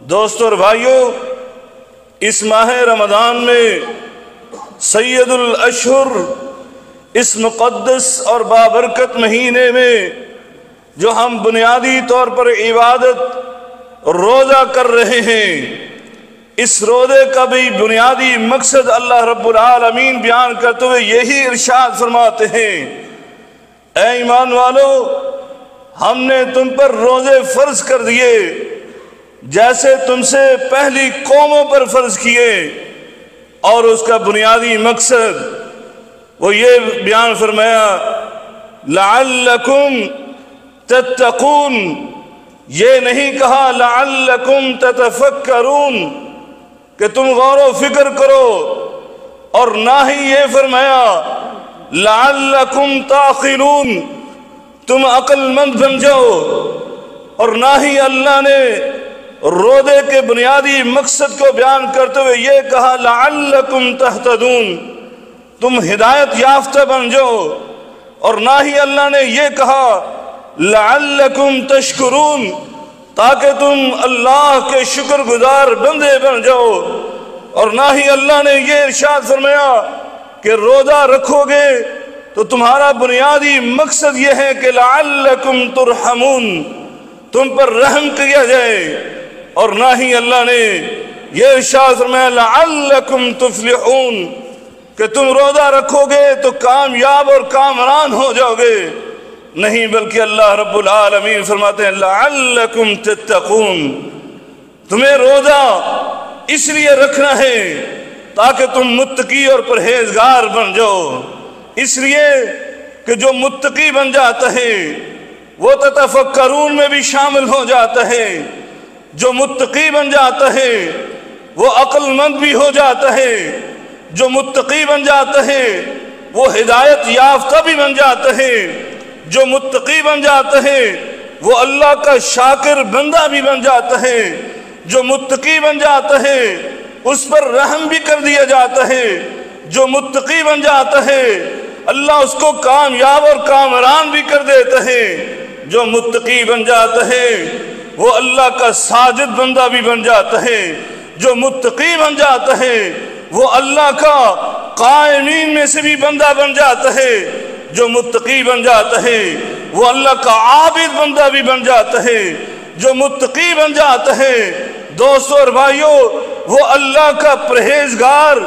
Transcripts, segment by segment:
دوستو اور بھائیوں، اس ماہ رمضان میں سید الاشہر، اس مقدس اور بابرکت مہینے میں جو ہم بنیادی طور پر عبادت روزہ کر رہے ہیں، اس روزے کا بھی بنیادی مقصد اللہ رب العالمین بیان کرتے ہوئے یہی ارشاد فرماتے ہیں، اے ایمان والو، ہم نے تم پر روزے فرض کر دیے جیسے تم سے پہلی قوموں پر فرض کیے، اور اس کا بنیادی مقصد وہ یہ بیان فرمایا لعلکم تتقون، یہ نہیں کہا لعلکم تتفکرون کہ تم غور و فکر کرو، اور نہ ہی یہ فرمایا لعلکم تعقلون، تم عقل مند بن جاؤ، اور نہ ہی اللہ نے روزے کے بنیادی مقصد کو بیان کرتے ہوئے یہ کہا لعلکم تہتدون، تم ہدایت یافتہ بن جاؤ، اور نہ ہی اللہ نے یہ کہا لعلکم تشکرون، تاکہ تم اللہ کے شکر گزار بندے بن جاؤ، اور نہ ہی اللہ نے یہ ارشاد فرمایا کہ روزہ رکھو گے تو تمہارا بنیادی مقصد یہ ہے کہ لعلکم ترحمون، تم پر رحم کیا جائے، اور نہ ہی اللہ نے یہ ارشاد فرمایا لعلکم تفلحون کہ تم روزہ رکھو گے تو کامیاب اور کامران ہو جاؤ گے، نہیں بلکہ اللہ رب العالمین فرماتے ہیں لعلکم تتقون، تمہیں روزہ اس لیے رکھنا ہے تاکہ تم متقی اور پرہیزگار بن جاؤ، اس لیے کہ جو متقی بن جاتا ہے وہ تتفکرون میں بھی شامل ہو جاتا ہے، جو متقی بن جاتا ہے وہ عقل مند بھی ہو جاتا ہے، جو متقی بن جاتا ہے وہ ہدایت یافتہ بھی بن جاتا ہے، جو متقی بن جاتا ہے وہ اللہ کا شاکر بندہ بھی بن جاتا ہے، جو متقی بن جاتا ہے اس پر رحم بھی کر دیا جاتا ہے، جو متقی بن جاتا ہے اللہ اس کو کامیاب اور کامران بھی کر دیتا ہے، جو متقی بن جاتا ہے وہ اللہ کا ساجد بندہ بھی بن جاتا ہے، جو متقی بن جاتا ہے وہ اللہ کا قائمین میں سے بھی بندہ بن جاتا ہے، جو متقی بن جاتا ہے وہ اللہ کا عابد بندہ بھی بن جاتا ہے، جو متقی بن جاتا ہے دوستو اور بھائیوں وہ اللہ کا پرہیزگار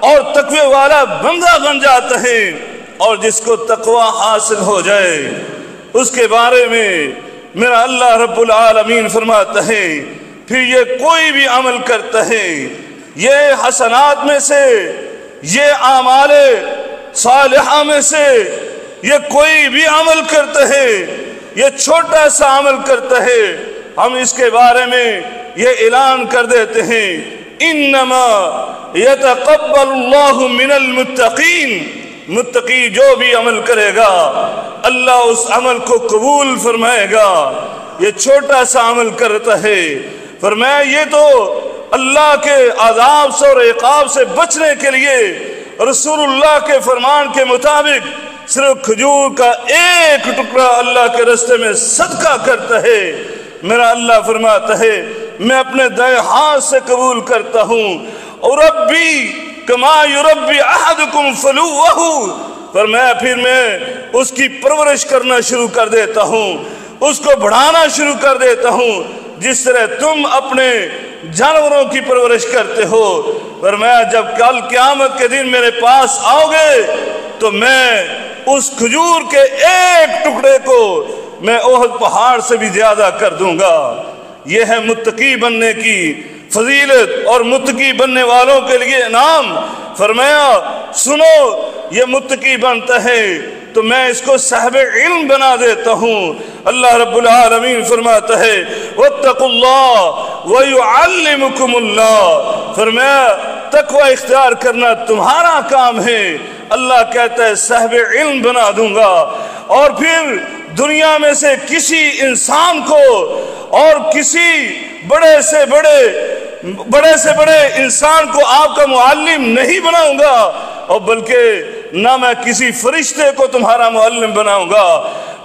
اور تقوی والا بندہ بن جاتا ہے، اور جس کو تقوی حاصل ہو جائے اس کے بارے میں میرا اللہ رب العالمین فرماتا ہے پھر یہ کوئی بھی عمل کرتا ہے، یہ حسنات میں سے، یہ اعمال صالحہ میں سے یہ کوئی بھی عمل کرتا ہے، یہ چھوٹا سا عمل کرتا ہے، ہم اس کے بارے میں یہ اعلان کر دیتے ہیں انما یتقبل اللہ من المتقین، متقی جو بھی عمل کرے گا اللہ اس عمل کو قبول فرمائے گا، یہ چھوٹا سا عمل کرتا ہے، فرمایا یہ تو اللہ کے عذاب سے اور عقاب سے بچنے کے لیے رسول اللہ کے فرمان کے مطابق صرف کھجور کا ایک ٹکڑا اللہ کے راستے میں صدقہ کرتا ہے، میرا اللہ فرماتا ہے میں اپنے دائیں ہاتھ سے قبول کرتا ہوں، اور ربی کما یربی احدکم فلوہ، فرمایا پھر میں اس کی پرورش کرنا شروع کر دیتا ہوں، اس کو بڑھانا شروع کر دیتا ہوں جس طرح تم اپنے جانوروں کی پرورش کرتے ہو، فرمایا جب کل قیامت کے دن میرے پاس آؤ گے تو میں اس کھجور کے ایک ٹکڑے کو میں احد پہاڑ سے بھی زیادہ کر دوں گا۔ یہ ہے متقی بننے کی فضیلت اور متقی بننے والوں کے لیے انعام، فرمایا سنو یہ متقی بنتا ہے تو میں اس کو صاحب علم بنا دیتا ہوں، اللہ رب العالمین فرماتا ہے واتقوا اللہ ویعلمکم اللہ، فرمایا تقوی اختیار کرنا تمہارا کام ہے، اللہ کہتا ہے صاحب علم بنا دوں گا، اور پھر دنیا میں سے کسی انسان کو اور کسی بڑے سے بڑے انسان کو آپ کا معلم نہیں بناؤں گا، اور بلکہ نہ میں کسی فرشتے کو تمہارا معلم بناؤں گا،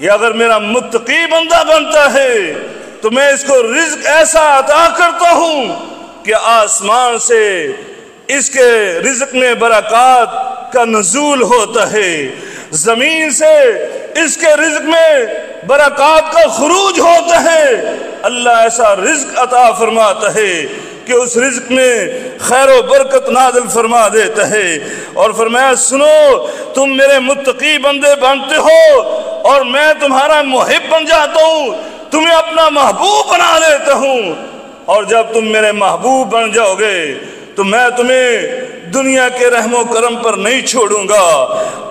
یہ اگر میرا متقی بندہ بنتا ہے تو میں اس کو رزق ایسا عطا کرتا ہوں کہ آسمان سے اس کے رزق میں برکات کا نزول ہوتا ہے، زمین سے اس کے رزق میں برکات کا خروج ہوتا ہے۔ اللہ ایسا رزق عطا فرماتا ہے کہ اس رزق میں خیر و برکت نازل فرما دیتا ہے، اور فرمایا سنو تم میرے متقی بندے بنتے ہو اور میں تمہارا محب بن جاتا ہوں، تمہیں اپنا محبوب بنا لیتا ہوں، اور جب تم میرے محبوب بن جاؤ گے تو میں تمہیں دنیا کے رحم و کرم پر نہیں چھوڑوں گا۔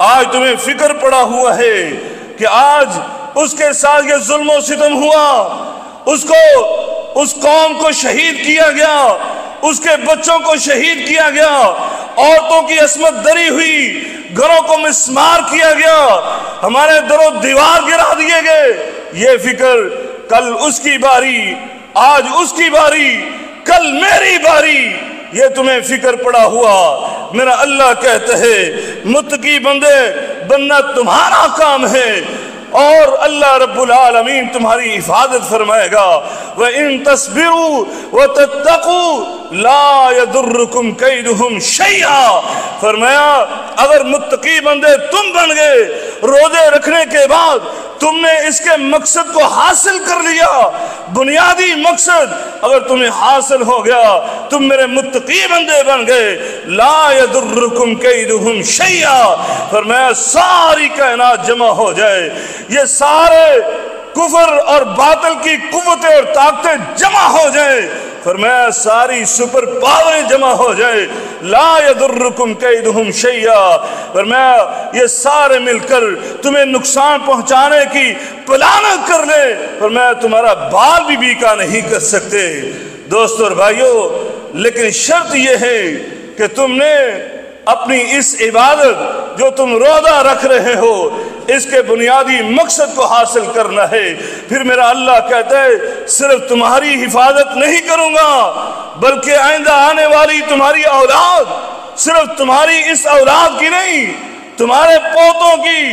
آج تمہیں فکر پڑا ہوا ہے کہ آج اس کے ساتھ یہ ظلم و ستم ہوا، اس قوم کو شہید کیا گیا، اس کے بچوں کو شہید کیا گیا، عورتوں کی عصمت دری ہوئی، گھروں کو مسمار کیا گیا، ہمارے در و دیوار گرا دیے گئے۔ یہ فکر کل اس کی باری، آج اس کی باری، کل میری باری، یہ تمہیں فکر پڑا ہوا۔ میرا اللہ کہتا ہے متقی بندے بننا تمہارا کام ہے، اور اللہ رب العالمین تمہاری حفاظت فرمائے گا۔ وَإِن تَصْبِرُوا وَتَتَّقُوا لَا يَضُرُّكُمْ كَيْدُهُمْ شَيْئًا، فرمایا اگر متقی بندے تم بن گئے، روزے رکھنے کے بعد تم نے اس کے مقصد کو حاصل کر لیا، بنیادی مقصد اگر تمہیں حاصل ہو گیا، تم میرے متقی بندے بن گئے، لا يضركم كيدهم شيئا، فرمایا ساری کائنات جمع ہو جائے، یہ سارے کفر اور باطل کی قوتیں اور طاقتیں جمع ہو جائیں، فرمایا ساری سپر پاوریں جمع ہو جائے، لا يضركم كيدهم شيئا، فرمایا یہ سارے مل کر تمہیں نقصان پہنچانے کی پلانت کر لے، فرمایا تمہارا بال بھی بیکا نہیں کر سکتے۔ دوستو اور بھائیو، لیکن شرط یہ ہے کہ تم نے اپنی اس عبادت جو تم روزہ رکھ رہے ہو، اس کے بنیادی مقصد کو حاصل کرنا ہے۔ پھر میرا اللہ کہتا ہے صرف تمہاری حفاظت نہیں کروں گا، بلکہ آئندہ آنے والی تمہاری اولاد، صرف تمہاری اس اولاد کی نہیں، تمہارے پوتوں کی،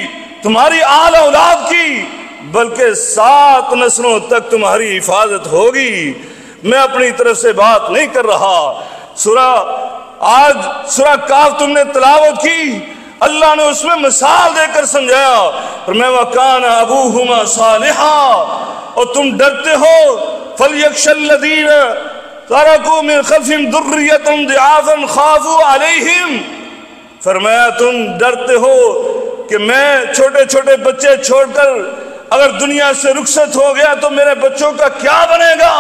تمہاری آل اولاد کی، بلکہ 7 نسلوں تک تمہاری حفاظت ہوگی۔ میں اپنی طرف سے بات نہیں کر رہا۔ آج سورہ کاف تم نے تلاوت کی، اللہ نے اس میں مثال دے کر سمجھایا، فرمایا وَكَانَ أَبُوهُمَا صَالِحًا، اور تم ڈرتے ہو فَلْيَخْشَ الَّذِينَ تَرَكُوا مِنْ خَلْفِهِمْ ذُرِّيَّةً ضِعَافًا خَافُوا عَلَيْهِمْ، فرمایا تم ڈرتے ہو کہ میں چھوٹے چھوٹے بچے چھوڑ کر اگر دنیا سے رخصت ہو گیا تو میرے بچوں کا کیا بنے گا،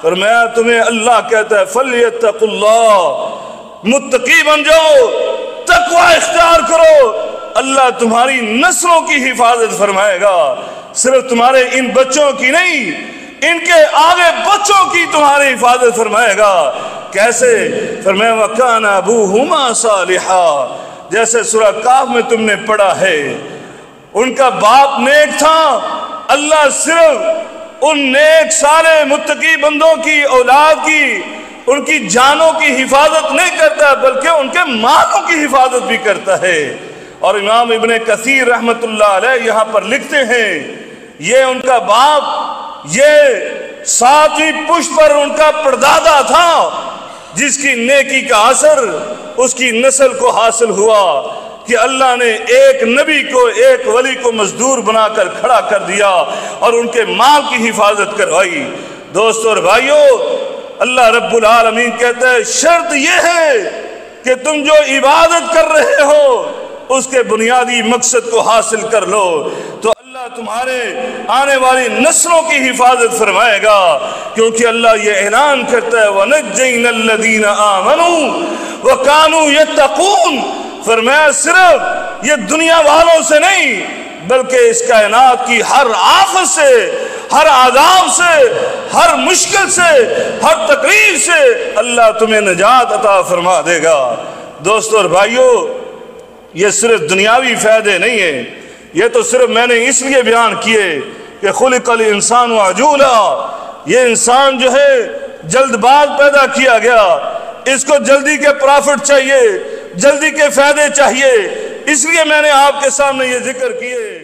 فرمایا تمہیں اللہ کہتا ہے فَلْيَتَّقُوا اللَّهَ، متقی بن جاؤ، تقوی اختیار کرو، اللہ تمہاری نسلوں کی حفاظت فرمائے گا، صرف تمہارے ان بچوں کی نہیں، ان کے آگے بچوں کی تمہاری حفاظت فرمائے گا۔ کیسے؟ فرمایا وَكَانَ أَبُوهُمَا صَالِحًا، جیسے سورہ کاف میں تم نے پڑھا ہے، ان کا باپ نیک تھا، اللہ صرف ان نیک سارے متقی بندوں کی اولاد کی، ان کی جانوں کی حفاظت نہیں کرتا بلکہ ان کے مالوں کی حفاظت بھی کرتا ہے۔ اور امام ابن کثیر رحمت اللہ علیہ یہاں پر لکھتے ہیں یہ ان کا باپ، یہ 7ویں پشت پر ان کا پردادا تھا، جس کی نیکی کا اثر اس کی نسل کو حاصل ہوا کہ اللہ نے ایک نبی کو، ایک ولی کو مزدور بنا کر کھڑا کر دیا اور ان کے مال کی حفاظت کروائی۔ دوستو اور بھائیو، اللہ رب العالمین کہتا ہے شرط یہ ہے کہ تم جو عبادت کر رہے ہو اس کے بنیادی مقصد کو حاصل کر لو تو اللہ تمہارے آنے والی نسلوں کی حفاظت فرمائے گا، کیونکہ اللہ یہ اعلان کرتا ہے وَنَجَّيْنَا الَّذِينَ آمَنُوا وَكَانُوا يَتَّقُونَ، فرمایا صرف یہ دنیا والوں سے نہیں بلکہ اس کائنات کی ہر آفت سے، ہر عذاب سے، ہر مشکل سے، ہر تکلیف سے اللہ تمہیں نجات عطا فرما دے گا۔ دوستو اور بھائیو، یہ صرف دنیاوی فائدے نہیں ہیں، یہ تو صرف میں نے اس لیے بیان کیے کہ خلق الانسان عجولا، یہ انسان جو ہے جلد باز پیدا کیا گیا، اس کو جلدی کے پرافٹ چاہیے، جلدی کے فائدے چاہیے، اس لیے میں نے آپ کے سامنے یہ ذکر کیے۔